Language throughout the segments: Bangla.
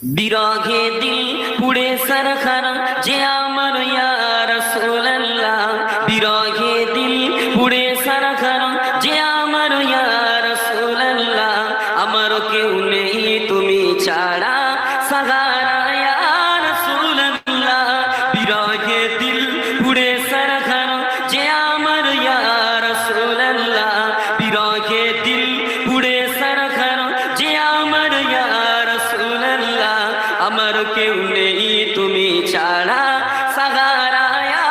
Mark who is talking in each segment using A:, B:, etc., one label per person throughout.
A: বিরহে দিল পুড়ে সরখর যে আমার ইয়া রাসূলুল্লাহ, বিরহে দিল পুড়ে সরখর যে আমার ইয়া রাসূলুল্লাহ, আমার কেউ নেই তুমি ছাড়া সাহারা ইয়া রাসূলুল্লাহ, বিরহে দিল পুড়ে সরখর যে আমার ইয়া রাসূলুল্লাহ, বিরহে দিল পুড়ে সরখর যে আমার ইয়া রাসূলুল্লাহ, আমার কেউ নেই তুমি ছাড়া সাহারা ইয়া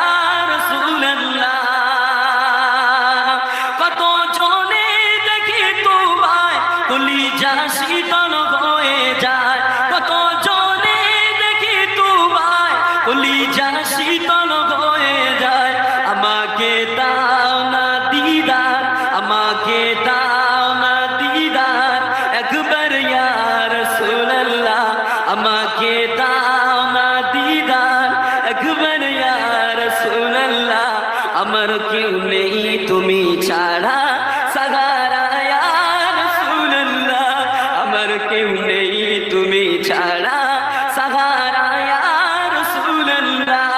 A: রাসূলুল্লাহ। কত জনে দেখি তোমায় কলিজা শীতল হয়ে যায়, কত জনে দেখি তোমায় কলিজা শীতল হয়ে যায়, আমাকে দাও না দিদার, আমাকে দাও না দিদার একবার ইয়া রাসূলুল্লাহ, আমাকে দাও না দিদার একবার ইয়া রাসূলুল্লাহ, আমার কেউ নেই তুমি ছাড়া সাহারা ইয়া রাসূলুল্লাহ, আমার কেউ নেই তুমি ছাড়া সাহারা ইয়া রাসূলুল্লাহ।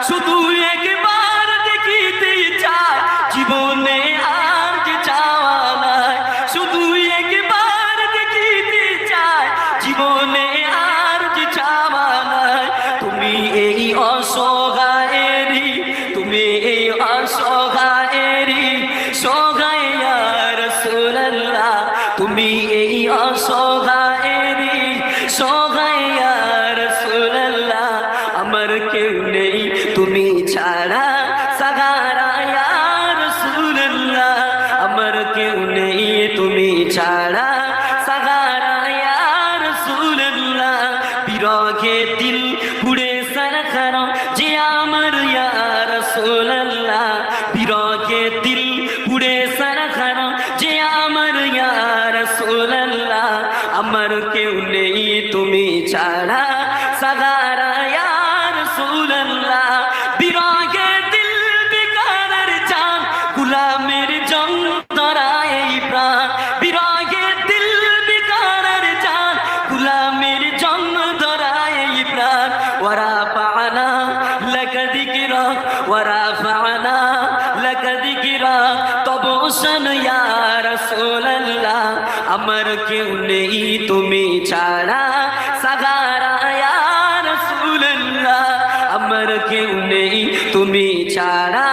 A: শুধু একবার দেখিতে চাই জীবনে আর যে চাওয়া নাই, শুধু একবার দেখিতে চাই জীবনে আর যে চাওয়া নাই, তুমি এই অসহায়েরই, তুমি এই অসহায়েরই সহায় ইয়া রাসূলুল্লাহ, তুমি এই অসহায়েরই সহায় ইয়া রাসূলুল্লাহ, আমার কেউ নেই তুমি ছাড়া সাহারা ইয়া রাসূলুল্লাহ, আমার কেউ নেই তুমি ছাড়া সাহারা ইয়া রাসূলুল্লাহ। বিরহে দিল পুড়ে সরখর যে আমার ইয়া রাসূলুল্লাহ, বিরহে দিল পুড়ে সরখর যে আমার ইয়া রাসূলুল্লাহ, আমার কেউ নেই তুমি ছাড়া সাহারা ইয়া রাসূলুল্লাহ। বিরহে দিল বেকারের জান গুলামের যন্ত্রণায় এই প্রাণ, বিরহে দিল বেকারের জান গুলামের যন্ত্রণায় এই প্রাণ, ওয়ারাফা'না লাকা যিকরা ওয়ারাফা'না লাকা যিকরা তবশন ইয়া রাসূলুল্লাহ, আমার কেউ নেই তুমি ছাড়া সাহারা ইয়া রাসূলুল্লাহ, আমার কেউ নেই তুমি ছাড়া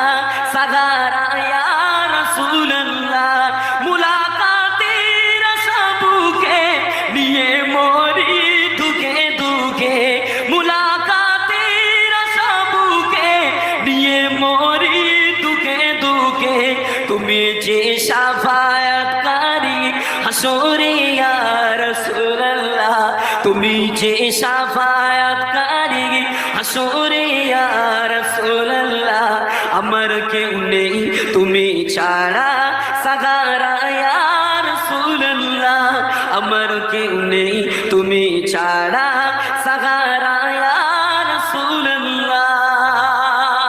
A: সাহারা ইয়া রাসূলুল্লাহ। মুলাকাতের আশা বুকে নিয়ে মরি দুঃখে দুঃখে, মুলাকাতের আশা বুকে নিয়ে মরি দুঃখে দুঃখে, তুমি যে শাফায়াতকারী হাসরে ইয়া রাসূলুল্লাহ, তুমি যে শাফায়াতকারী হাসরে ইয়া রাসূলুল্লাহ, আমার কেউ নেই তুমি ছাড়া সাহারা